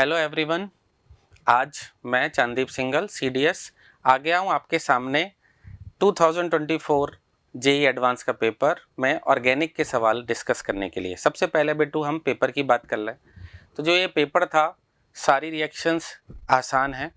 Hello everyone. आज मैं Chandeep single CDS आ गया हूँ आपके सामने 2024 जेई एडवांस का पेपर में ऑर्गेनिक के सवाल डिस्कस करने के लिए। सबसे पहले बेटू हम पेपर की बात कर लें तो जो ये पेपर था सारी रिएक्शंस आसान हैं,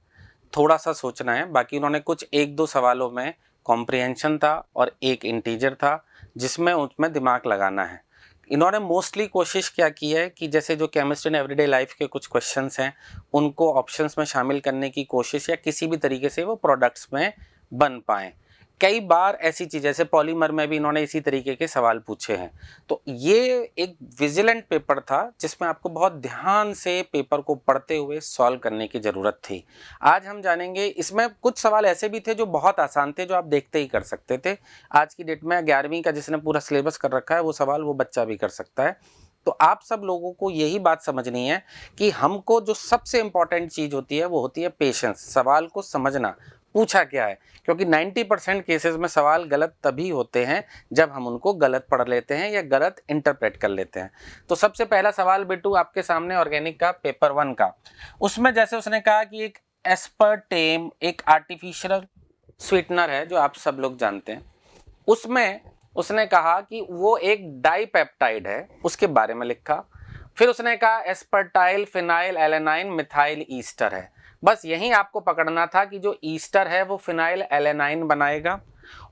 थोड़ा सा सोचना है। बाकी उन्होंने कुछ एक दो सवालों में कॉम्प्रिहेंशन था और एक इंटीजर था जिसमें उसमें दिमाग लगाना है। इन्होंने मोस्टली कोशिश क्या की है कि जैसे जो केमिस्ट्री एंड एवरीडे लाइफ के कुछ क्वेश्चंस हैं उनको ऑप्शंस में शामिल करने की कोशिश या किसी भी तरीके से वो प्रोडक्ट्स में बन पाएँ। कई बार ऐसी चीज़ जैसे पॉलीमर में भी इन्होंने इसी तरीके के सवाल पूछे हैं। तो ये एक विजिलेंट पेपर था जिसमें आपको बहुत ध्यान से पेपर को पढ़ते हुए सॉल्व करने की ज़रूरत थी। आज हम जानेंगे, इसमें कुछ सवाल ऐसे भी थे जो बहुत आसान थे, जो आप देखते ही कर सकते थे। आज की डेट में 11वीं का जिसने पूरा सिलेबस कर रखा है वो सवाल वो बच्चा भी कर सकता है। तो आप सब लोगों को यही बात समझनी है कि हमको जो सबसे इम्पॉर्टेंट चीज़ होती है वो होती है पेशेंस, सवाल को समझना पूछा क्या है। क्योंकि 90% केसेस में सवाल गलत तभी होते हैं जब हम उनको गलत पढ़ लेते हैं या गलत इंटरप्रेट कर लेते हैं। तो सबसे पहला सवाल बेटू आपके सामने ऑर्गेनिक का पेपर 1 का, उसमें जैसे उसने कहा कि एक एस्पर्टेम एक आर्टिफिशियल स्वीटनर है जो आप सब लोग जानते हैं। उसमें उसने कहा कि वो एक डाइपेप्टाइड है, उसके बारे में लिखा। फिर उसने कहा एस्पर्टाइल फिनाइल एलेनाइन मिथाइल ईस्टर है। बस यही आपको पकड़ना था कि जो ईस्टर है वो फिनाइल एलेनाइन बनाएगा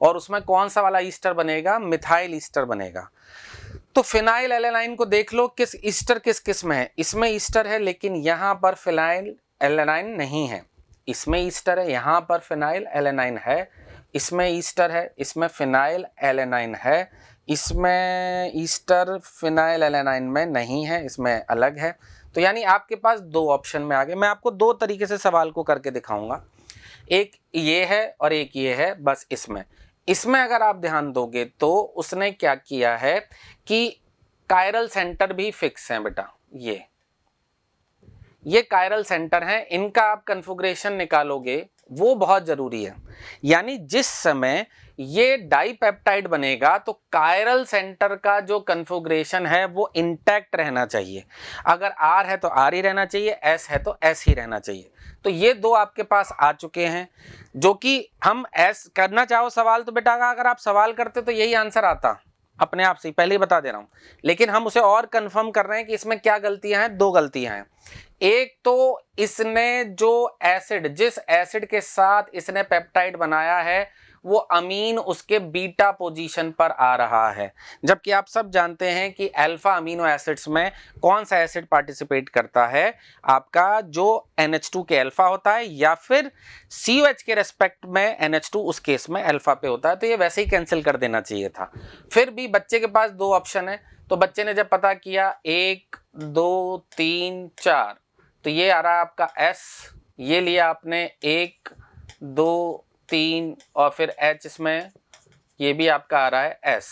और उसमें कौन सा वाला ईस्टर बनेगा, मिथाइल ईस्टर बनेगा। तो फिनाइल एलेनाइन को देख लो, किस ईस्टर किस किस में है। इसमें ईस्टर है लेकिन यहाँ पर फिनाइल एलेनाइन नहीं है। इसमें ईस्टर है, यहाँ पर फिनाइल एलेनाइन है। इसमें ईस्टर है, इसमें फिनाइल एलेनाइन है। इसमें ईस्टर फिनाइल एलेनाइन में नहीं है, इसमें अलग है। तो यानी आपके पास दो ऑप्शन में आ गए। मैं आपको दो तरीके से सवाल को करके दिखाऊंगा, एक ये है और एक ये है। बस इसमें अगर आप ध्यान दोगे तो उसने क्या किया है कि कायरल सेंटर भी फिक्स है बेटा। ये कायरल सेंटर हैं, इनका आप कन्फिगरेशन निकालोगे वो बहुत जरूरी है। यानी जिस समय ये डाइपेप्टाइड बनेगा तो कायरल सेंटर का जो कन्फिगरेशन है वो इंटैक्ट रहना चाहिए। अगर R है तो R ही रहना चाहिए, S है तो S ही रहना चाहिए। तो ये दो आपके पास आ चुके हैं जो कि हम S करना चाहो सवाल तो बेटा अगर आप सवाल करते तो यही आंसर आता अपने आप से, पहले ही बता दे रहा हूं। लेकिन हम उसे और कंफर्म कर रहे हैं कि इसमें क्या गलतियां हैं। दो गलतियां हैं। एक तो इसने जो एसिड, जिस एसिड के साथ इसने पेप्टाइड बनाया है वो अमीन उसके बीटा पोजीशन पर आ रहा है, जबकि आप सब जानते हैं कि अल्फा अमीनो एसिड्स में कौन सा एसिड पार्टिसिपेट करता है, आपका जो NH2 के अल्फा होता है या फिर COH के रेस्पेक्ट में NH2 उस केस में अल्फा पे होता है। तो ये वैसे ही कैंसिल कर देना चाहिए था। फिर भी बच्चे के पास दो ऑप्शन है, तो बच्चे ने जब पता किया 1 2 3 4 तो ये आ रहा है आपका S, ये लिया आपने 1 2 3 और फिर H, इसमें ये भी आपका आ रहा है S।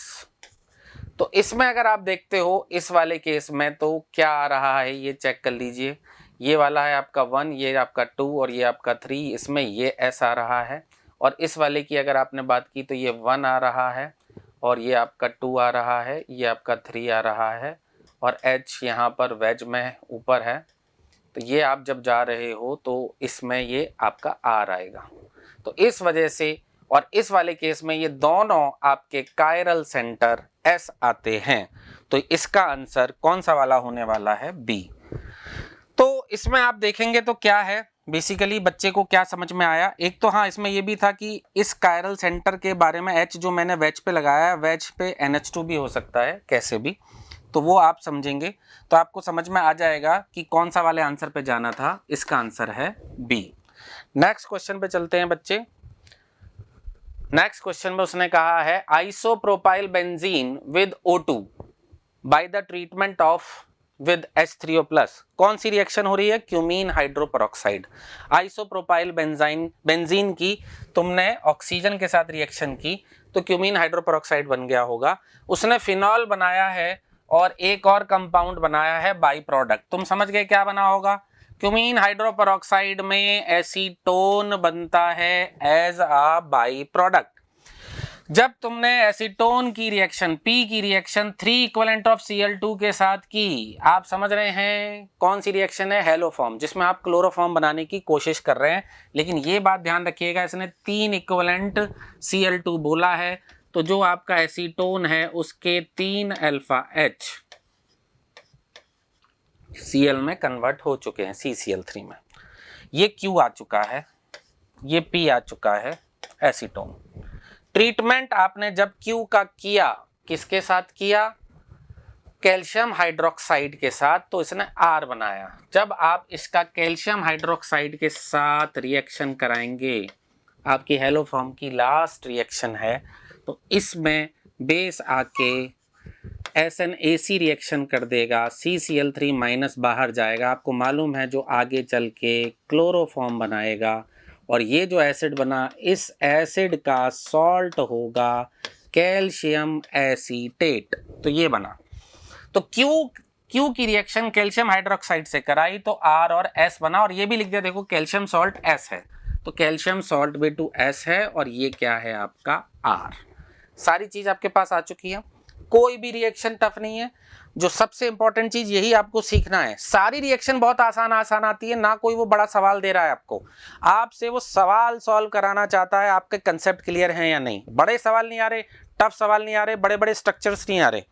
तो इसमें अगर आप देखते हो इस वाले केस में तो क्या आ रहा है ये चेक कर लीजिए। ये वाला है आपका 1, ये आपका 2 और ये आपका 3, इसमें ये S आ रहा है। और इस वाले की अगर आपने बात की तो ये 1 आ रहा है और ये आपका 2 आ रहा है, ये आपका 3 आ रहा है और H यहाँ पर वेज में ऊपर है। तो ये आप जब जा रहे हो तो इसमें ये आपका R आएगा। तो इस वजह से और इस वाले केस में ये दोनों आपके कायरल सेंटर S आते हैं। तो इसका आंसर कौन सा वाला होने वाला है, B। तो इसमें आप देखेंगे तो क्या है बेसिकली बच्चे को क्या समझ में आया। एक तो हाँ इसमें ये भी था कि इस कायरल सेंटर के बारे में H जो मैंने वेज पे लगाया है, वेज पे NH2 भी हो सकता है कैसे भी, तो वो आप समझेंगे तो आपको समझ में आ जाएगा कि कौन सा वाले आंसर पे जाना था। इसका आंसर है B। नेक्स्ट क्वेश्चन पे चलते हैं बच्चे। नेक्स्ट क्वेश्चन में उसने कहा है isopropyl benzene with O2 by the treatment of with H3O+। कौन सी रिएक्शन हो रही है, क्यूमीन हाइड्रोपेरोक्साइड। आइसोप्रोपाइल बेंजीन की तुमने ऑक्सीजन के साथ रिएक्शन की तो क्यूमीन हाइड्रोपेरोक्साइड बन गया होगा। उसने फिनॉल बनाया है और एक और कंपाउंड बनाया है बाई प्रोडक्ट। तुम समझ गए क्या बना होगा। क्यूमीन हाइड्रोपेरोक्साइड में एसीटोन बनता है एज अ बाई प्रोडक्ट। जब तुमने एसीटोन की रिएक्शन P की रिएक्शन 3 इक्विवेलेंट ऑफ Cl2 के साथ की, आप समझ रहे हैं कौन सी रिएक्शन है? हेलोफॉर्म, जिसमें आप क्लोरोफॉर्म बनाने की कोशिश कर रहे हैं। लेकिन ये बात ध्यान रखिएगा, इसने 3 इक्विवेलेंट Cl2 बोला है, तो जो आपका एसीटोन है उसके 3 अल्फा H Cl में कन्वर्ट हो चुके हैं CCl3 में। ये Q आ चुका है, ये P आ चुका है, एसीटोन। ट्रीटमेंट आपने जब Q का किया, किसके साथ किया? कैल्शियम हाइड्रोक्साइड के साथ, तो इसने R बनाया। जब आप इसका कैल्शियम हाइड्रोक्साइड के साथ रिएक्शन कराएंगे, आपकी हेलोफॉर्म की लास्ट रिएक्शन है, तो इसमें बेस आके SNAC रिएक्शन कर देगा, CCl3 माइनस बाहर जाएगा। आपको मालूम है जो आगे चल के क्लोरोफॉर्म बनाएगा, और ये जो एसिड बना, इस एसिड का सॉल्ट होगा कैल्शियम एसीटेट। तो ये बना। तो क्यू की रिएक्शन कैल्शियम हाइड्रोक्साइड से कराई तो R और S बना, और ये भी लिख दिया, देखो कैल्शियम सॉल्ट S है, तो कैल्शियम सॉल्ट B2S है, और ये क्या है आपका R। सारी चीज आपके पास आ चुकी है, कोई भी रिएक्शन टफ नहीं है। जो सबसे इंपॉर्टेंट चीज यही आपको सीखना है, सारी रिएक्शन बहुत आसान आती है ना, कोई वो बड़ा सवाल दे रहा है आपको, आपसे वो सवाल सॉल्व कराना चाहता है आपके कंसेप्ट क्लियर हैं या नहीं। बड़े सवाल नहीं आ रहे, टफ सवाल नहीं आ रहे, बड़े बड़े स्ट्रक्चर्स नहीं आ रहे।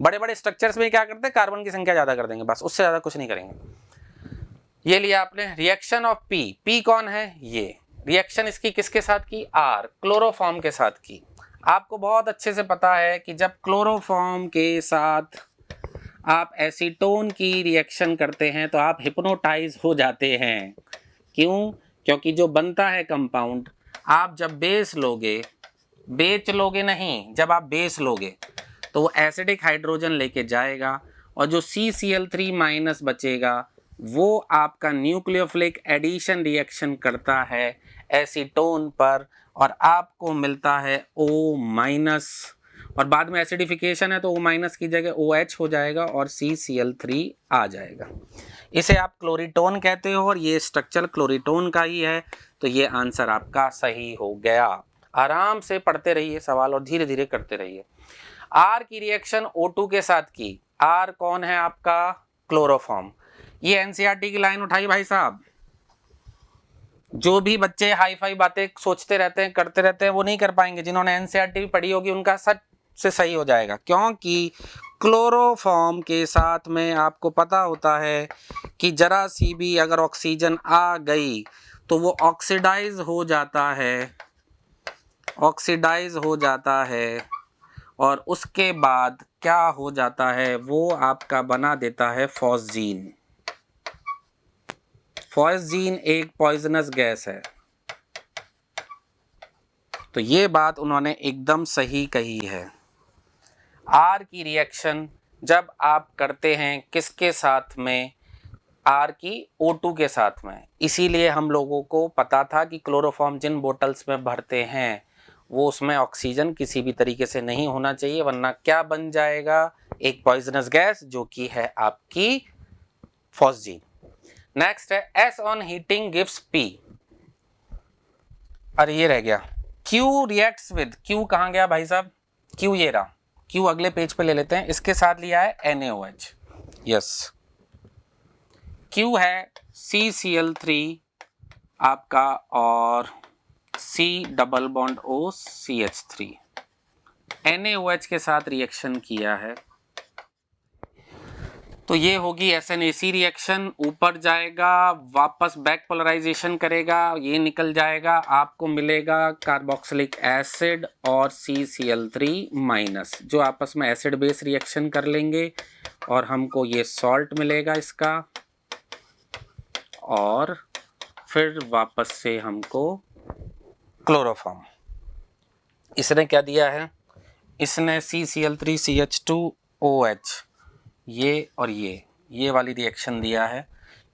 बड़े बड़े स्ट्रक्चर्स में क्या करते हैं, कार्बन की संख्या ज्यादा कर देंगे, बस, उससे ज्यादा कुछ नहीं करेंगे। ये लिया आपने रिएक्शन ऑफ P कौन है? ये रिएक्शन इसकी किसके साथ की? R, क्लोरोफॉर्म के साथ की। आपको बहुत अच्छे से पता है कि जब क्लोरोफॉर्म के साथ आप एसीटोन की रिएक्शन करते हैं तो आप हिप्नोटाइज हो जाते हैं। क्यों? क्योंकि जो बनता है कंपाउंड, आप जब बेस लोगे, बेच लोगे नहीं, जब आप बेस लोगे तो वो एसिडिक हाइड्रोजन लेके जाएगा, और जो CCl3 माइनस बचेगा वो आपका न्यूक्लियोफिलिक एडिशन रिएक्शन करता है एसीटोन पर, और आपको मिलता है O माइनस, और बाद में एसिडिफिकेशन है तो O माइनस की जगह OH हो जाएगा और CCl3 आ जाएगा। इसे आप क्लोरीटोन कहते हो, और ये स्ट्रक्चर क्लोरीटोन का ही है, तो ये आंसर आपका सही हो गया। आराम से पढ़ते रहिए सवाल और धीरे धीरे करते रहिए। R की रिएक्शन O2 के साथ की, R कौन है आपका? क्लोरोफॉर्म। ये NCERT की लाइन उठाई भाई साहब। जो भी बच्चे हाई फाई बातें सोचते रहते हैं, करते रहते हैं, वो नहीं कर पाएंगे। जिन्होंने NCERT भी पढ़ी होगी उनका सच से सही हो जाएगा, क्योंकि क्लोरोफॉर्म के साथ में आपको पता होता है कि जरा सी भी अगर ऑक्सीजन आ गई तो वो ऑक्सीडाइज हो जाता है, ऑक्सीडाइज हो जाता है, और उसके बाद क्या हो जाता है, वो आपका बना देता है फॉस्जीन। फॉस्जीन एक पॉइजनस गैस है। तो ये बात उन्होंने एकदम सही कही है। R की रिएक्शन जब आप करते हैं किसके साथ में? R की O2 के साथ में। इसीलिए हम लोगों को पता था कि क्लोरोफॉर्म जिन बोतल्स में भरते हैं वो उसमें ऑक्सीजन किसी भी तरीके से नहीं होना चाहिए, वरना क्या बन जाएगा? एक पॉइजनस गैस, जो कि है आपकी फॉस्जीन। नेक्स्ट है S on heating gives P। अरे ये रह गया, Q रिएक्ट्स विद, Q कहाँ गया भाई साहब? Q ये रहा, Q अगले पेज पे ले लेते हैं। इसके साथ लिया है NaOH। यस, Q है CCl3 आपका और C double bond O CH3। NaOH के साथ रिएक्शन किया है, तो ये होगी SNAC रिएक्शन। ऊपर जाएगा, वापस बैक पोलराइजेशन करेगा, ये निकल जाएगा, आपको मिलेगा कार्बोक्सिलिक एसिड और CCl3 माइनस, जो आपस में एसिड बेस रिएक्शन कर लेंगे, और हमको ये सॉल्ट मिलेगा इसका, और फिर वापस से हमको क्लोरोफॉर्म। इसने क्या दिया है? इसने CCl3 CH2OH, ये और ये वाली रिएक्शन दिया है,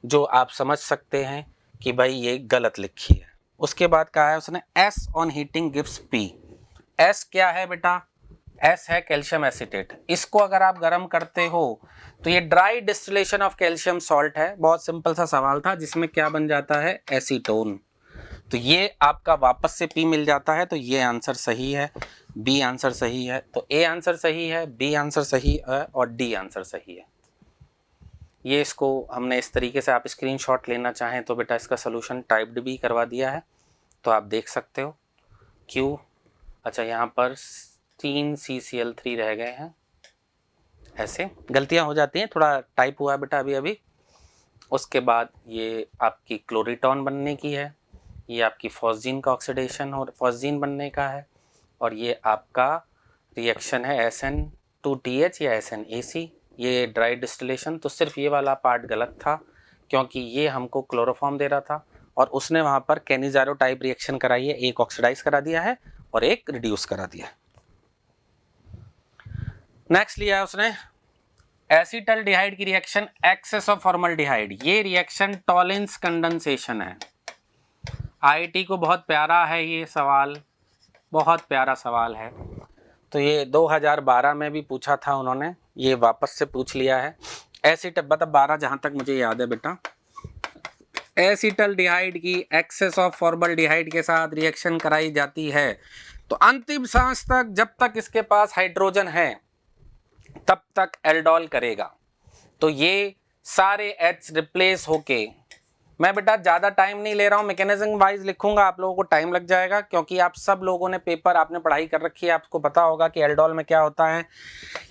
जो आप समझ सकते हैं कि भाई ये गलत लिखी है। उसके बाद कहा है उसने S on heating gives P। S क्या है बेटा? S है कैल्शियम एसीटेट। इसको अगर आप गर्म करते हो तो ये dry distillation of calcium salt है। बहुत सिंपल सा सवाल था, जिसमें क्या बन जाता है? एसीटोन। तो ये आपका वापस से P मिल जाता है, तो ये आंसर सही है, B आंसर सही है, तो A आंसर सही है, B आंसर सही है और D आंसर सही है। ये इसको हमने इस तरीके से, आप स्क्रीनशॉट लेना चाहें तो बेटा इसका सोल्यूशन टाइप्ड भी करवा दिया है, तो आप देख सकते हो। क्यों, अच्छा यहाँ पर 3 CCl3 रह गए हैं, ऐसे गलतियाँ हो जाती हैं, थोड़ा टाइप हुआ है बेटा अभी। उसके बाद ये आपकी क्लोरीटॉन बनने की है, ये आपकी फॉस्जीन का ऑक्सीडेशन और फॉस्जीन बनने का है, और ये आपका रिएक्शन है SN2TH या SNAC, ये ड्राई डिस्टिलेशन। तो सिर्फ ये वाला पार्ट गलत था, क्योंकि ये हमको क्लोरोफॉर्म दे रहा था और उसने वहाँ पर कैनिजारो टाइप रिएक्शन कराई है, एक ऑक्सीडाइज करा दिया है और एक रिड्यूस करा दिया है। नेक्स्ट लिया है उसने एसिटल्डिहाइड की रिएक्शन एक्सेस ऑफ फॉर्मल्डिहाइड। ये रिएक्शन टॉलिंस कंडेंसेशन है। आईआईटी को बहुत प्यारा है ये सवाल, बहुत प्यारा सवाल है। तो ये 2012 में भी पूछा था उन्होंने, ये वापस से पूछ लिया है। मतलब 12 जहाँ तक मुझे याद है बेटा, एसिटल्डिहाइड की एक्सेस ऑफ फॉर्मल्डिहाइड के साथ रिएक्शन कराई जाती है, तो अंतिम सांस तक जब तक इसके पास हाइड्रोजन है तब तक एल्डोल करेगा। तो ये सारे H रिप्लेस होके, मैं बेटा ज़्यादा टाइम नहीं ले रहा हूँ, मैकेनिज्म वाइज लिखूंगा, आप लोगों को टाइम लग जाएगा, क्योंकि आप सब लोगों ने पेपर, आपने पढ़ाई कर रखी है, आपको पता होगा कि एल्डोल में क्या होता है,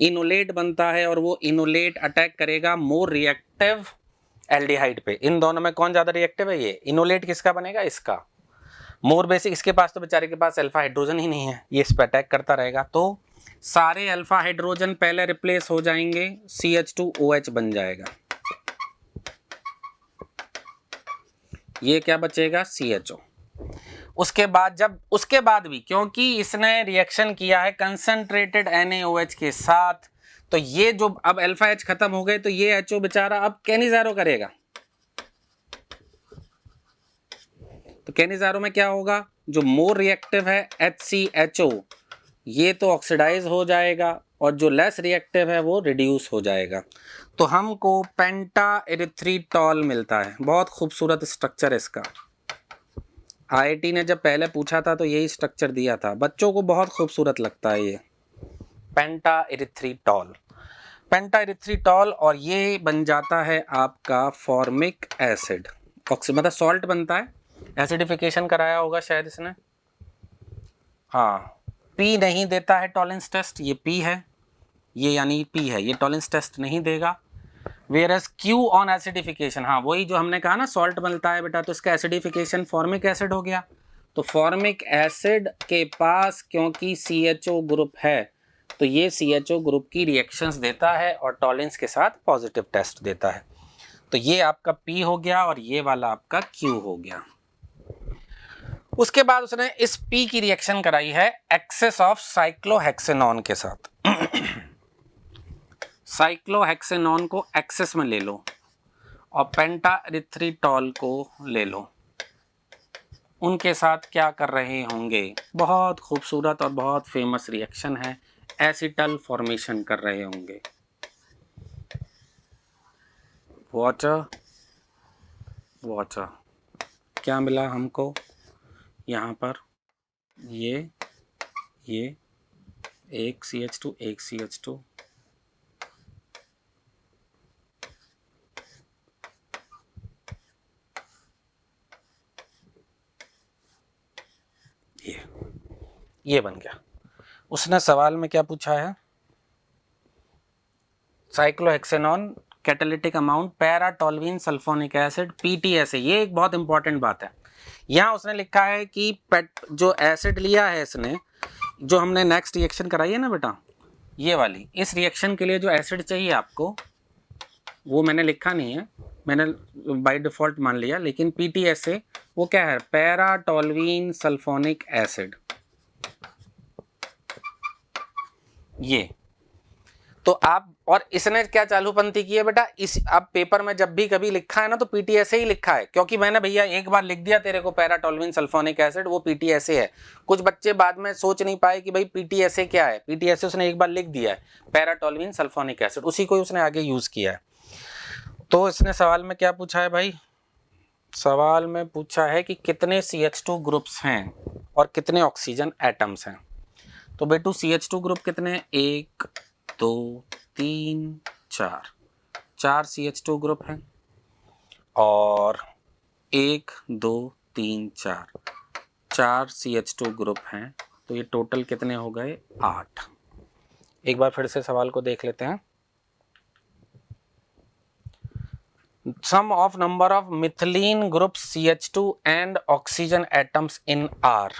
इनोलेट बनता है और वो इनोलेट अटैक करेगा मोर रिएक्टिव एल्डिहाइड पे। इन दोनों में कौन ज़्यादा रिएक्टिव है? ये इनोलेट किसका बनेगा? इसका। मोर बेसिक, इसके पास तो बेचारे के पास अल्फा हाइड्रोजन ही नहीं है, ये इस पर अटैक करता रहेगा, तो सारे अल्फा हाइड्रोजन पहले रिप्लेस हो जाएंगे, CH2OH बन जाएगा, ये क्या बचेगा? CHO। उसके बाद भी क्योंकि इसने रिएक्शन किया है कंसंट्रेटेड NaOH के साथ, तो ये जो अब अल्फा H खत्म हो गए, तो ये HO बेचारा अब कैनिजारो करेगा। तो कैनिजारो में क्या होगा? जो मोर रिएक्टिव है HCHO, ये तो ऑक्सीडाइज हो जाएगा और जो लेस रिएक्टिव है वो रिड्यूस हो जाएगा। तो हमको पेंटा एरिथ्रीटॉल मिलता है। बहुत खूबसूरत स्ट्रक्चर है इसका। आईआईटी ने जब पहले पूछा था तो यही स्ट्रक्चर दिया था, बच्चों को बहुत खूबसूरत लगता है ये पेंटा एरिथ्रीटॉल। पेंटा एरिथ्रीटॉल, और ये बन जाता है आपका फॉर्मिक एसिड, मतलब सॉल्ट बनता है। एसिडिफिकेशन कराया होगा शायद इसने, हाँ। P नहीं देता है टॉलेंस टेस्ट, ये P है, ये यानी P है, ये टॉलेंस टेस्ट नहीं देगा। वेरस Q ऑन एसिडिफिकेशन, हाँ वही जो हमने कहा ना सॉल्ट बनता है बेटा, तो इसका एसिडिफिकेशन फॉर्मिक एसिड हो गया। तो फॉर्मिक एसिड के पास क्योंकि CHO ग्रुप है, तो ये CHO ग्रुप की रिएक्शंस देता है और टॉलेंस के साथ पॉजिटिव टेस्ट देता है। तो ये आपका P हो गया और ये वाला आपका Q हो गया। उसके बाद उसने इस P की रिएक्शन कराई है एक्सेस ऑफ साइक्लोहेक्सेनॉन के साथ। साइक्लोहेक्सेनॉन को एक्सेस में ले लो और पेंटा एरिथ्रीटॉल को ले लो, उनके साथ क्या कर रहे होंगे? बहुत खूबसूरत और बहुत फेमस रिएक्शन है, एसिटल फॉर्मेशन कर रहे होंगे। वाटर वाटर क्या मिला हमको यहाँ पर? ये एक CH2 एक CH2, ये बन गया। उसने सवाल में क्या पूछा है? Cyclohexanone catalytic amount paratoluene sulfonic acid PTSA। ये एक बहुत इंपॉर्टेंट बात है। यहाँ उसने लिखा है कि जो एसिड लिया है इसने, जो हमने नेक्स्ट रिएक्शन कराई है ना बेटा, ये वाली, इस रिएक्शन के लिए जो एसिड चाहिए आपको, वो मैंने लिखा नहीं है, मैंने बाय डिफ़ॉल्ट मान लिया, लेकिन PTSA वो क्या है? Paratoluene sulfonic acid. ये तो आप, और इसने क्या चालूपंथी की है बेटा, इस अब पेपर में जब भी कभी लिखा है ना तो PTSA ही लिखा है, क्योंकि मैंने भैया एक बार लिख दिया तेरे को पैराटोल्यूइन सल्फोनिक एसिड, वो PTSA है। कुछ बच्चे बाद में सोच नहीं पाए कि भाई PTSA क्या है। PTSA उसने एक बार लिख दिया है, पैराटोल्यूइन सल्फोनिक एसिड, उसी को उसने आगे यूज किया है। तो इसने सवाल में क्या पूछा है भाई? सवाल में पूछा है कि कितने CH2 ग्रुप्स हैं और कितने ऑक्सीजन एटम्स हैं। तो बेटू CH2 ग्रुप कितने हैं? 1 2 3 4, 4 CH2 ग्रुप हैं और 1 2 3 4, 4 CH2 ग्रुप हैं। तो ये टोटल कितने हो गए? 8। एक बार फिर से सवाल को देख लेते हैं। Sum of number of methylene groups CH2 and oxygen atoms in R।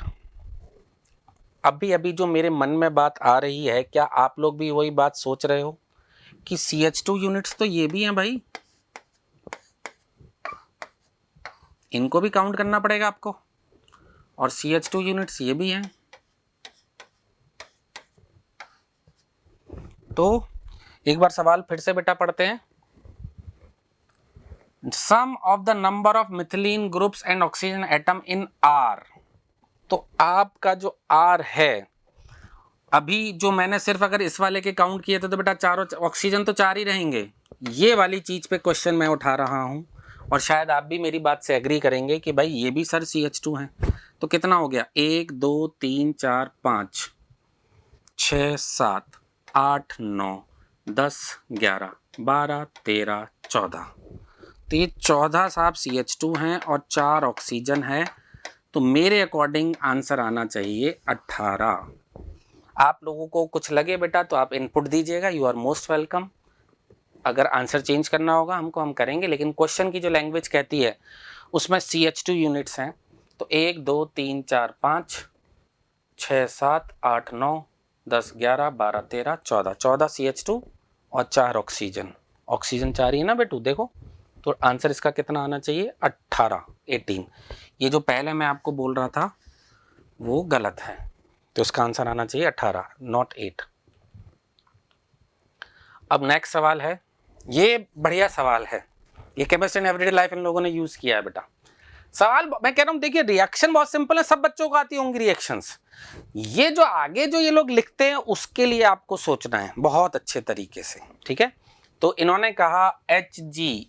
अभी जो मेरे मन में बात आ रही है, क्या आप लोग भी वही बात सोच रहे हो कि CH2 यूनिट्स तो ये भी हैं भाई, इनको भी काउंट करना पड़ेगा आपको, और CH2 यूनिट्स ये भी हैं। तो एक बार सवाल फिर से बेटा पढ़ते हैं। Sum of the number of methylene groups and oxygen atom in R। तो आपका जो R है, अभी जो मैंने सिर्फ अगर इस वाले के काउंट किए थे तो बेटा चारों ऑक्सीजन तो 4 ही रहेंगे। ये वाली चीज पे क्वेश्चन मैं उठा रहा हूं और शायद आप भी मेरी बात से एग्री करेंगे कि भाई ये भी सर CH2 है। तो कितना हो गया? 1 2 3 4 5 6 7 8 9 10 11 12 13 14। तो ये 14 साहब CH2 हैं और 4 ऑक्सीजन है। तो मेरे अकॉर्डिंग आंसर आना चाहिए 18। आप लोगों को कुछ लगे बेटा तो आप इनपुट दीजिएगा, यू आर मोस्ट वेलकम। अगर आंसर चेंज करना होगा हमको, हम करेंगे, लेकिन क्वेश्चन की जो लैंग्वेज कहती है उसमें CH2 यूनिट्स हैं। तो 1 2 3 4 5 6 7 8 9 10 11 12 13 14, 14 CH2 और 4 ऑक्सीजन। ऑक्सीजन 4 ही है ना बेटू, देखो। तो आंसर इसका कितना आना चाहिए? 18 18। ये जो पहले मैं आपको बोल रहा था वो गलत है, तो इसका आंसर आना चाहिए 18 नॉट 8। अब नेक्स्ट सवाल है, ये बढ़िया सवाल है, ये chemistry in everyday life in लोगों ने यूज किया है बेटा। सवाल मैं कह रहा हूं, देखिए रिएक्शन बहुत सिंपल है, सब बच्चों को आती होंगी रिएक्शंस। ये जो आगे जो ये लोग लिखते हैं उसके लिए आपको सोचना है बहुत अच्छे तरीके से, ठीक है। तो इन्होंने कहा Hg,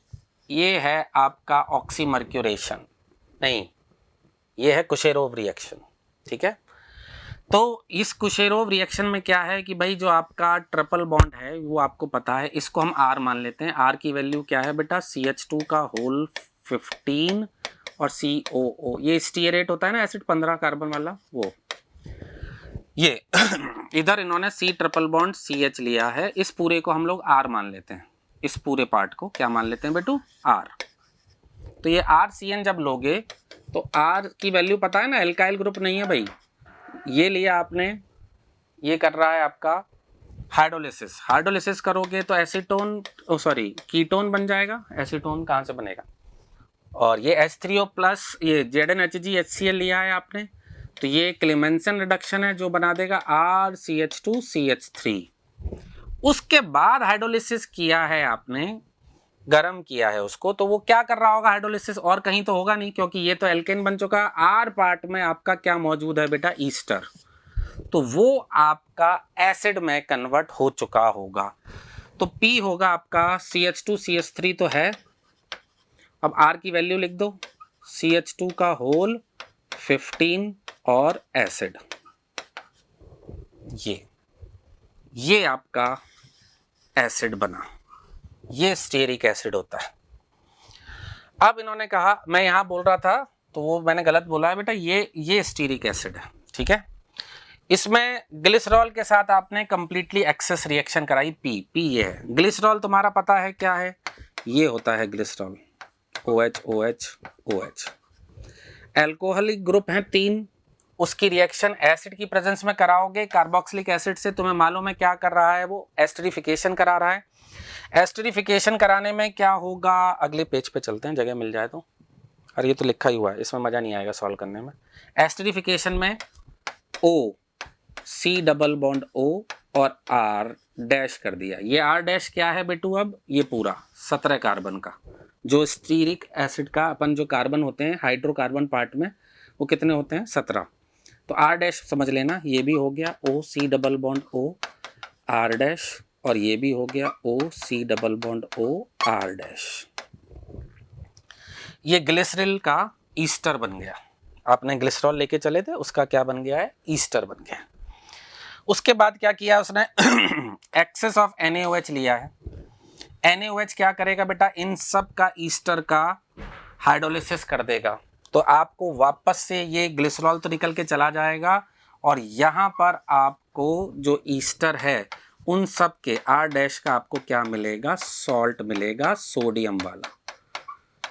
ये है आपका ऑक्सीमर्क्यूरेशन, नहीं ये है कुशेरोव रिएक्शन, ठीक है। तो इस कुशेरोव रिएक्शन में क्या है कि भाई जो आपका ट्रिपल बॉन्ड है वो आपको पता है, इसको हम R मान लेते हैं। R की वैल्यू क्या है बेटा? CH2 का होल 15 और COO, ये स्टीयरेट होता है ना एसिड 15 कार्बन वाला, वो ये इधर इन्होंने C ट्रिपल बॉन्ड CH लिया है, इस पूरे को हम लोग R मान लेते हैं। इस पूरे पार्ट को क्या मान लेते हैं बेटू? R। तो ये RCN जब लोगे तो R की वैल्यू पता है ना, एल्काइल ग्रुप नहीं है भाई, ये लिया आपने, ये कर रहा है आपका हाइड्रोलिसिस। हाइड्रोलिसिस करोगे तो एसीटोन सॉरी कीटोन बन जाएगा। एसीटोन कहाँ से बनेगा? और ये H3O प्लस ये ZnHg HCl लिया है आपने, तो ये क्लेमेंसन रिडक्शन है जो बना देगा RCH2CH3। उसके बाद हाइड्रोलिसिस किया है आपने, गर्म किया है उसको, तो वो क्या कर रहा होगा हाइड्रोलिसिस? और कहीं तो होगा नहीं, क्योंकि ये तो एल्केन बन चुका। R पार्ट में आपका क्या मौजूद है बेटा? ईस्टर। तो वो आपका एसिड में कन्वर्ट हो चुका होगा। तो P होगा आपका CH2CH3 तो है। अब R की वैल्यू लिख दो, CH2 का होल 15 और एसिड, ये आपका एसिड बना, ये स्टेरिक एसिड होता है। अब इन्होंने कहा, मैं यहां बोल रहा था तो वो मैंने गलत बोला है बेटा, ये स्टेरिक एसिड है, ठीक है। इसमें ग्लिसरॉल के साथ आपने कंप्लीटली एक्सेस रिएक्शन कराई। पी ये है ग्लिसरॉल, तुम्हारा पता है क्या है? ये होता है glycerol, OH OH OH। Alcoholic group हैं 3, उसकी रिएक्शन एसिड की प्रेजेंस में कराओगे कार्बोक्सिलिक एसिड से, तुम्हें मालूम है क्या कर रहा है वो? एस्टरिफिकेशन करा रहा है। एस्टरिफिकेशन कराने में क्या होगा? अगले पेज पे चलते हैं, जगह मिल जाए तो। अरे ये तो लिखा ही हुआ है, इसमें मजा नहीं आएगा सॉल्व करने में। एस्टरिफिकेशन में O C double bond O और R डैश कर दिया। ये R डैश क्या है बेटू? अब ये पूरा 17 कार्बन का, जो स्टीरिक एसिड का अपन जो कार्बन होते हैं हाइड्रोकार्बन पार्ट में, वो कितने होते हैं? 17। तो R डैश समझ लेना, ये भी हो गया O C double bond O R dash, और ये भी हो गया O C double bond O R dash. ये ग्लिसरॉल का ईस्टर बन गया। आपने ग्लिसरॉल लेके चले थे, उसका क्या बन गया है, ईस्टर बन गया। उसके बाद क्या किया उसने एक्सेस ऑफ NaOH लिया है। NaOH क्या करेगा बेटा, इन सब का ईस्टर का हाइड्रोलिसिस कर देगा, तो आपको वापस से ये ग्लिसरॉल तो निकल के चला जाएगा और यहाँ पर आपको जो ईस्टर है उन सब के R' का आपको क्या मिलेगा, सॉल्ट मिलेगा, सोडियम वाला,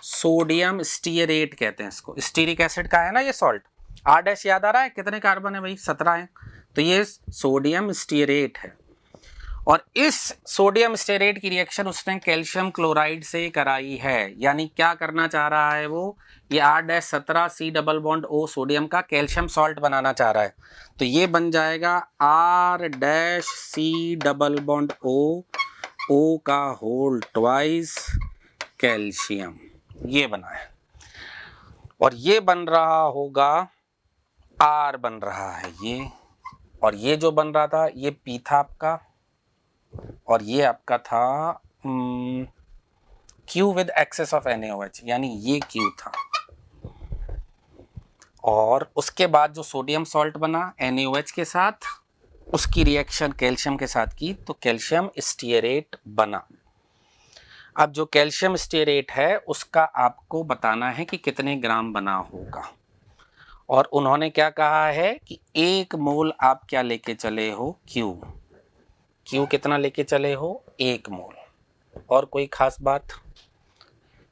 सोडियम स्टीयरेट कहते हैं इसको, स्टीरिक एसिड का है ना ये सॉल्ट। R' याद आ रहा है, कितने कार्बन है भाई, 17 है, तो ये सोडियम स्टीयरेट है। और इस सोडियम स्टीयरेट की रिएक्शन उसने कैल्शियम क्लोराइड से कराई है, यानी क्या करना चाह रहा है वो, ये R'17 C double bond O sodium का कैल्शियम सॉल्ट बनाना चाह रहा है, तो ये बन जाएगा R' C double bond O का होल ट्वाइस कैल्शियम, ये बना है। और ये बन रहा होगा R बन रहा है ये, और ये जो बन रहा था ये P था आपका, और ये आपका था Q with excess of NaOH, यानी ये Q था। और उसके बाद जो सोडियम सॉल्ट बना NaOH के साथ, उसकी रिएक्शन कैल्शियम के साथ की तो कैल्शियम स्टीयरेट बना। अब जो कैल्शियम स्टीयरेट है उसका आपको बताना है कि कितने ग्राम बना होगा, और उन्होंने क्या कहा है कि 1 मोल आप क्या लेके चले हो, Q कितना लेके चले हो, 1 मोल। और कोई खास बात,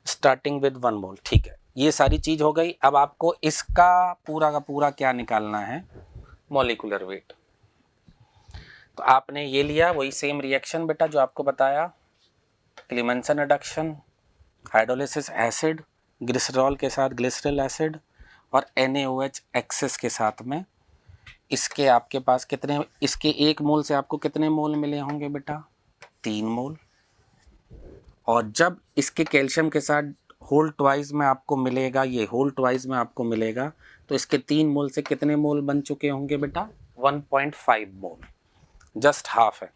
स्टार्टिंग विद 1 मोल, ठीक है, ये सारी चीज हो गई। अब आपको इसका पूरा का पूरा क्या निकालना है, मॉलिक्यूलर वेट। तो आपने ये लिया, वही सेम रिएक्शन बेटा जो आपको बताया, क्लीमेंसन रिडक्शन, हाइड्रोलिसिस एसिड, ग्लिसरॉल के साथ ग्लिसरल एसिड और NaOH एक्सेस के साथ में, इसके आपके पास कितने, इसके 1 मोल से आपको कितने मोल मिले होंगे बेटा, 3 मोल। और जब इसके कैल्शियम के साथ होल ट्वाइस में आपको मिलेगा, ये होल ट्वाइस में आपको मिलेगा, तो इसके 3 मोल से कितने मोल बन चुके होंगे बेटा, 1.5 मोल, जस्ट हाफ है।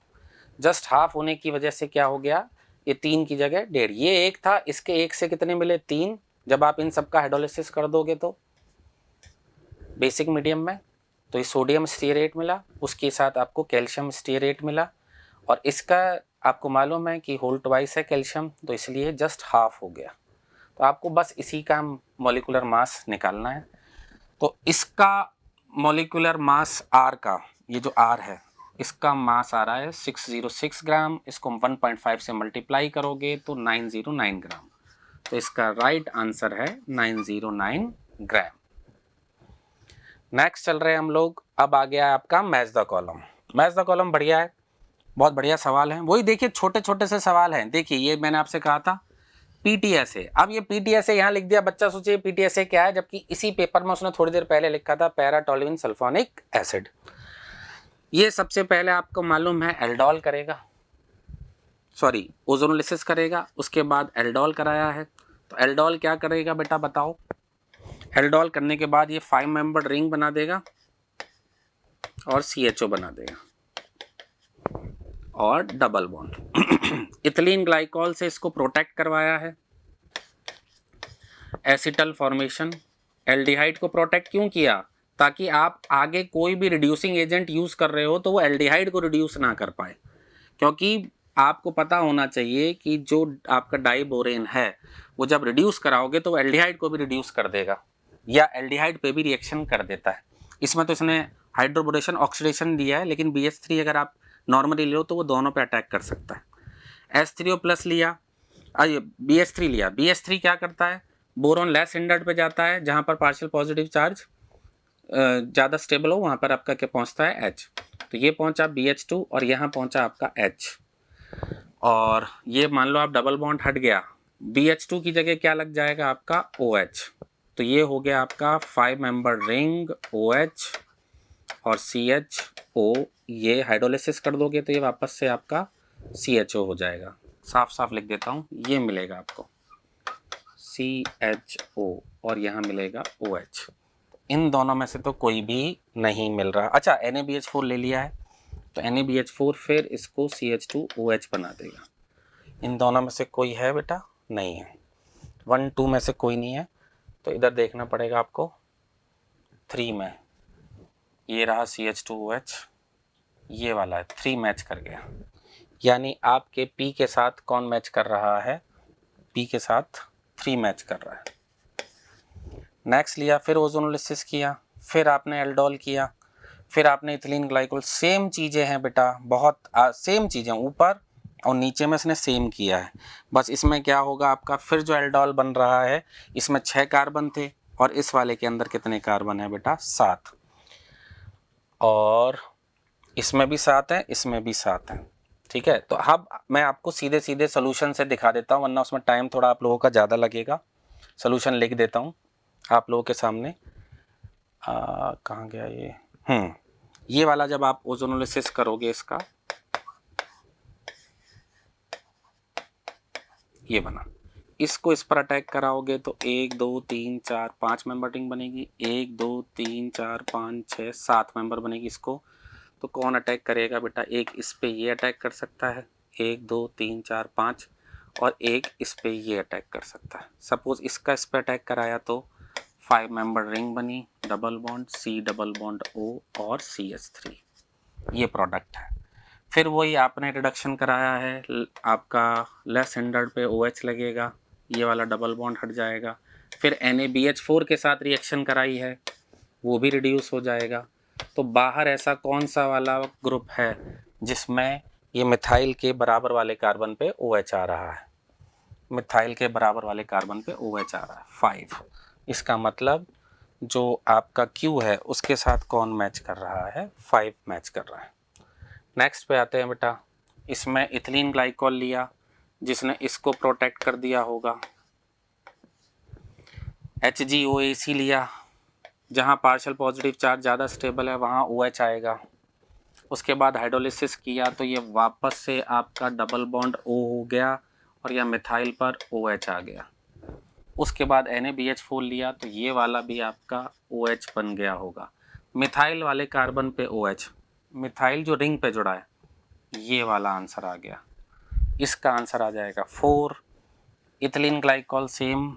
जस्ट हाफ होने की वजह से क्या हो गया, ये 3 की जगह 1.5, ये 1 था, इसके 1 से कितने मिले, 3। जब आप इन सब का हाइड्रोलिसिस कर दोगे तो बेसिक मीडियम में, तो ये सोडियम स्टीयरेट मिला, उसके साथ आपको कैल्शियम स्टीयरेट मिला, और इसका आपको मालूम है कि होल ट्वाइस है कैल्शियम, तो इसलिए जस्ट हाफ हो गया। तो आपको बस इसी का मॉलिक्यूलर मास निकालना है। तो इसका मॉलिक्यूलर मास R का, ये जो R है इसका मास आ रहा है 606 ग्राम, इसको 1.5 से मल्टीप्लाई करोगे तो 909 ग्राम, तो इसका राइट आंसर है 909 ग्राम। नेक्स्ट चल रहे हैं हम लोग, अब आ गया है आपका match the column. Match the column बढ़िया है, बहुत बढ़िया सवाल है, वही देखिए छोटे छोटे से सवाल हैं। देखिए ये मैंने आपसे कहा था PTSA, अब ये PTSA यहाँ लिख दिया, बच्चा सोचिए PTSA क्या है, जबकि इसी पेपर में उसने थोड़ी देर पहले लिखा था पैरा टोल्यूइन सल्फोनिक एसिड। ये सबसे पहले आपको मालूम है एल्डोल करेगा, सॉरी ओजोनोलिसिस करेगा, उसके बाद एल्डोल कराया है, तो एल्डोल क्या करेगा बेटा बताओ, एल्डोल करने के बाद ये 5 मेंबर्ड रिंग बना देगा और CHO बना देगा और डबल बॉन्ड। इथिलीन ग्लाइकॉल से इसको प्रोटेक्ट करवाया है, एसिटल फॉर्मेशन, एल्डिहाइड को प्रोटेक्ट क्यों किया, ताकि आप आगे कोई भी रिड्यूसिंग एजेंट यूज कर रहे हो तो वो एल्डिहाइड को रिड्यूस ना कर पाए, क्योंकि आपको पता होना चाहिए कि जो आपका डाइबोरेन है वो जब रिड्यूस कराओगे तो एल्डिहाइड को भी रिड्यूस कर देगा या एल्डिहाइड पे भी रिएक्शन कर देता है। इसमें तो इसने हाइड्रोबोरेशन ऑक्सीडेशन दिया है, लेकिन BH3 अगर आप नॉर्मली लो तो वो दोनों पे अटैक कर सकता है। H3O प्लस लिया, BH3 लिया, BH3 क्या करता है, बोरोन लेस हिंडर्ड पे जाता है, जहाँ पर पार्शियल पॉजिटिव चार्ज ज़्यादा स्टेबल हो वहाँ पर आपका क्या पहुँचता है H, तो ये पहुँचा BH2 और यहाँ पहुँचा आपका H, और ये मान लो आप डबल बॉन्ड हट गया, BH2 की जगह क्या लग जाएगा आपका OH, तो ये हो गया आपका 5 मेंबर रिंग OH और CHO, ये हाइड्रोलिसिस कर दोगे तो ये वापस से आपका CHO हो जाएगा। साफ साफ लिख देता हूँ, ये मिलेगा आपको CHO और यहाँ मिलेगा OH, इन दोनों में से तो कोई भी नहीं मिल रहा। अच्छा NaBH4 ले लिया है, तो NaBH4 फिर इसको CH2OH बना देगा, इन दोनों में से कोई है बेटा, नहीं है। 1 2 में से कोई नहीं है, तो इधर देखना पड़ेगा आपको 3 में। ये रहा CH2OH, ये वाला है 3 मैच कर गया, यानी आपके P के साथ कौन मैच कर रहा है, P के साथ 3 मैच कर रहा है। नेक्स्ट लिया, फिर ओजोनोलिसिस किया, फिर आपने एल्डोल किया, फिर आपने इथिलीन ग्लाइकोल, सेम चीज़ें हैं बेटा, बहुत सेम चीज़ें ऊपर और नीचे में इसने सेम किया है। बस इसमें क्या होगा आपका, फिर जो एल्डोल बन रहा है इसमें 6 कार्बन थे और इस वाले के अंदर कितने कार्बन है बेटा, 7, और इसमें भी 7 है, इसमें भी 7 है। ठीक है, तो अब मैं आपको सीधे सीधे सोल्यूशन से दिखा देता हूँ, वरना उसमें टाइम थोड़ा आप लोगों का ज़्यादा लगेगा। सोल्यूशन लिख देता हूँ आप लोगों के सामने। कहाँ गया ये वाला, जब आप ओजोनोलिसिस करोगे इसका, ये बना, इसको इस पर अटैक कराओगे तो 1 2 3 4 5 मेंबर रिंग बनेगी, 1 2 3 4 5 6 7 मेंबर बनेगी इसको। तो कौन अटैक करेगा बेटा, एक इस पे ये अटैक कर सकता है, 1 2 3 4 5, और एक इस पे ये अटैक कर सकता है। सपोज इसका इस पे अटैक कराया तो 5 मेंबर रिंग बनी, double bond C double bond O और CH3, ये प्रोडक्ट है। फिर वही आपने रिडक्शन कराया है, आपका लेस हैंडेड पे OH लगेगा, ये वाला डबल बॉन्ड हट जाएगा। फिर NaBH4 के साथ रिएक्शन कराई है, वो भी रिड्यूस हो जाएगा। तो बाहर ऐसा कौन सा वाला ग्रुप है जिसमें ये मिथाइल के बराबर वाले कार्बन पे OH आ रहा है, मिथाइल के बराबर वाले कार्बन पे OH आ रहा है 5। इसका मतलब जो आपका Q है उसके साथ कौन मैच कर रहा है, 5 मैच कर रहा है। नेक्स्ट पे आते हैं बेटा, इसमें इथिलीन ग्लाइकोल लिया जिसने इसको प्रोटेक्ट कर दिया होगा, HgOAC लिया, जहाँ पार्शियल पॉजिटिव चार्ज ज़्यादा स्टेबल है वहाँ OH आएगा। उसके बाद हाइड्रोलिसिस किया तो ये वापस से आपका डबल बॉन्ड O हो गया और यह मिथाइल पर OH आ गया। उसके बाद NaBH4 लिया तो ये वाला भी आपका OH बन गया होगा, मिथाइल वाले कार्बन पे OH, मिथाइल जो रिंग पे जुड़ा है, ये वाला आंसर आ गया। इसका आंसर आ जाएगा 4। इथिलीन ग्लाइकोल सेम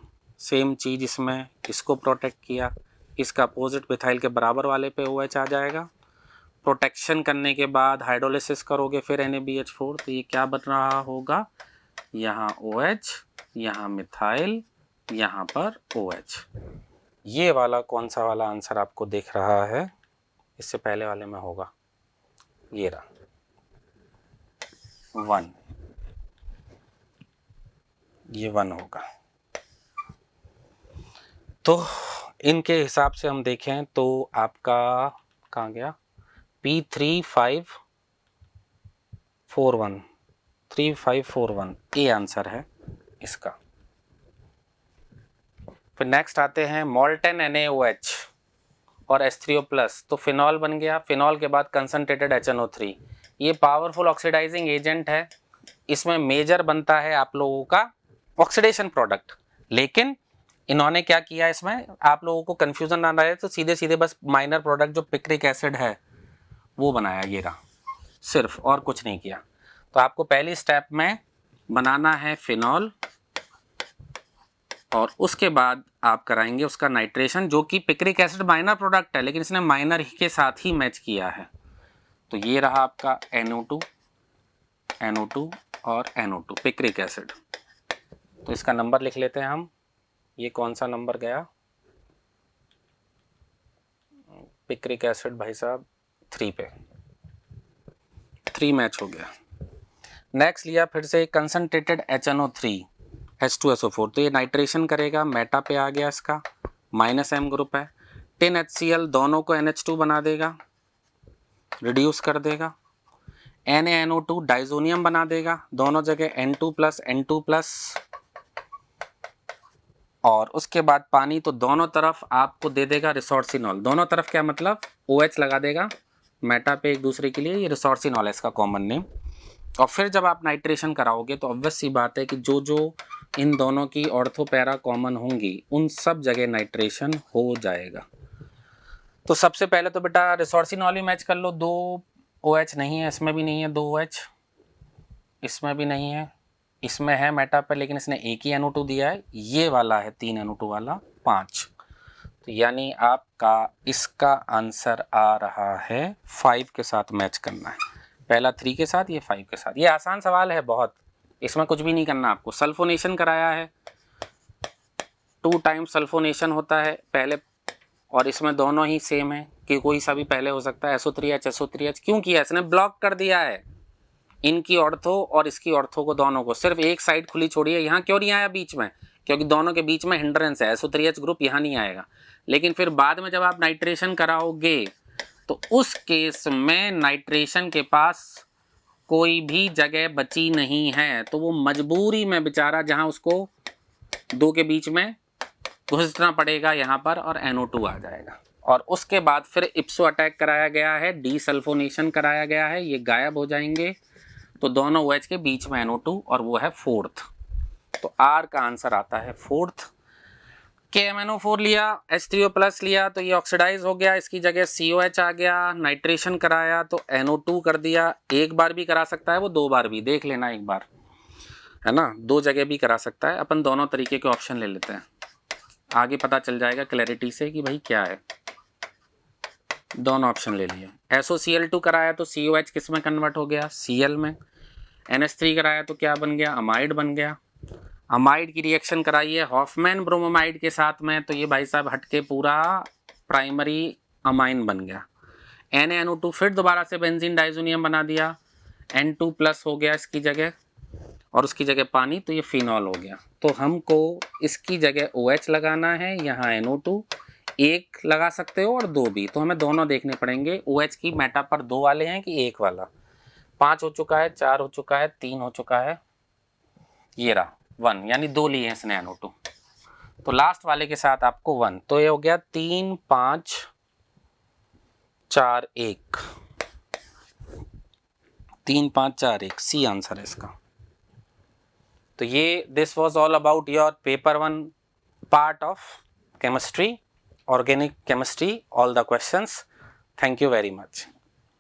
चीज़, इसमें इसको प्रोटेक्ट किया, इसका अपोजिट मिथाइल के बराबर वाले पे OH आ जाएगा। प्रोटेक्शन करने के बाद हाइड्रोलिसिस करोगे फिर NaBH4, तो ये क्या बन रहा होगा, यहाँ OH, यहाँ मिथाइल, यहाँ पर OH। ये वाला कौन सा वाला आंसर आपको दिख रहा है, इससे पहले वाले में होगा, ये रहा 1, ये 1 होगा। तो इनके हिसाब से हम देखें तो आपका कहाँ गया, P3541, 3541 ये आंसर है इसका। फिर नेक्स्ट आते हैं मोल्टेन NaOH और H3O+, तो फिनॉल बन गया। फिनॉल के बाद कंसनट्रेटेड HNO3, ये पावरफुल ऑक्सीडाइजिंग एजेंट है। इसमें मेजर बनता है आप लोगों का ऑक्सीडेशन प्रोडक्ट, लेकिन इन्होंने क्या किया, इसमें आप लोगों को कंफ्यूजन ना रहे तो सीधे सीधे बस माइनर प्रोडक्ट जो पिक्रिक एसिड है वो बनाया, ये रहा, सिर्फ, और कुछ नहीं किया। तो आपको पहली स्टेप में बनाना है फिनॉल और उसके बाद आप कराएंगे उसका नाइट्रेशन, जो कि पिक्रिक एसिड माइनर प्रोडक्ट है लेकिन इसने माइनर के साथ ही मैच किया है। तो ये रहा आपका NO2 और NO2 पिक्रिक एसिड। तो इसका नंबर लिख लेते हैं हम, ये कौन सा नंबर गया, पिक्रिक एसिड भाई साहब 3 पे, 3 मैच हो गया। नेक्स्ट लिया फिर से कंसनट्रेटेड HNO3 H2SO4, तो ये नाइट्रेशन करेगा, मेटा पे आ गया इसका, -M ग्रुप है। 10 HCl दोनों को NH2 बना देगा, रिड्यूस कर देगा। NaNO2 डाइजोनियम बना देगा, दोनों जगह N2+, और उसके बाद पानी, तो दोनों तरफ आपको दे देगा रिसोर्सिनॉल। दोनों तरफ क्या मतलब, OH लगा देगा मेटा पे एक दूसरे के लिए, ये रिसोर्सिनॉल है इसका कॉमन नेम। और फिर जब आप नाइट्रेशन कराओगे तो ऑब्वियस सी बात है कि जो जो इन दोनों की ऑर्थो पैरा कॉमन होंगी उन सब जगह नाइट्रेशन हो जाएगा। तो सबसे पहले तो बेटा रिसोर्सिनॉल ही मैच कर लो, 2 OH नहीं है, इसमें भी नहीं है 2 OH, इसमें भी नहीं है, इसमें है मेटा पेयर लेकिन इसने एक ही NO2 दिया है, ये वाला है 3 NO2 वाला 5, तो यानी आपका इसका आंसर आ रहा है 5 के साथ मैच करना है, पहला 3 के साथ, ये 5 के साथ। ये आसान सवाल है बहुत, इसमें कुछ भी नहीं करना आपको। सल्फोनेशन कराया है, 2 टाइम्स सल्फोनेशन होता है पहले, और इसमें दोनों ही सेम है कि कोई सा भी पहले हो सकता है, SO3H SO3H। क्यों किया? इसने ब्लॉक कर दिया है इनकी ऑर्थो और इसकी ऑर्थो को, दोनों को, सिर्फ एक साइड खुली छोड़ी है। यहाँ क्यों नहीं आया बीच में? क्योंकि दोनों के बीच में हिंड्रेंस है, SO3H ग्रुप यहाँ नहीं आएगा। लेकिन फिर बाद में जब आप नाइट्रेशन कराओगे तो उस केस में नाइट्रेशन के पास कोई भी जगह बची नहीं है, तो वो मजबूरी में बेचारा जहाँ उसको 2 के बीच में घुसना पड़ेगा यहाँ पर, और NO2 आ जाएगा। और उसके बाद फिर इप्सो अटैक कराया गया है, डीसल्फोनेशन कराया गया है, ये गायब हो जाएंगे, तो दोनों OH के बीच में NO2, और वो है 4th। तो R का आंसर आता है 4th। KMNO4 लिया, H3O+ लिया तो ये ऑक्सीडाइज हो गया, इसकी जगह COH आ गया। नाइट्रेशन कराया तो NO2 कर दिया, एक बार भी करा सकता है वो, 2 बार भी, देख लेना एक बार, है ना, 2 जगह भी करा सकता है। अपन दोनों तरीके के ऑप्शन ले लेते हैं, आगे पता चल जाएगा क्लैरिटी से कि भाई क्या है। दोनों ऑप्शन ले लिए। SOCl2 कराया तो COH किस में कन्वर्ट हो गया? Cl में। NH3 कराया तो क्या बन गया? अमाइड बन गया। अमाइड की रिएक्शन कराई है हॉफमैन ब्रोमोमाइड के साथ में, तो ये भाई साहब हटके पूरा प्राइमरी अमाइन बन गया। NaNO2 फिर दोबारा से बेंजीन डाइजोनियम बना दिया, N2+ हो गया इसकी जगह, और उसकी जगह पानी, तो ये फिनॉल हो गया। तो हमको इसकी जगह OH लगाना है, यहाँ NO2, एक लगा सकते हो और 2 भी, तो हमें दोनों देखने पड़ेंगे। OH की मेटा पर 2 वाले हैं कि 1 वाला। 5 हो चुका है, 4 हो चुका है, 3 हो चुका है, ये रहा 1, यानी 2 लिए हैं इसने NO2। तो लास्ट वाले के साथ आपको 1, तो ये हो गया 3 5 4 1, 3 5 4 1, सी आंसर है इसका। तो ये this was all about your paper 1 part of chemistry, organic chemistry, all the questions. Thank you very much.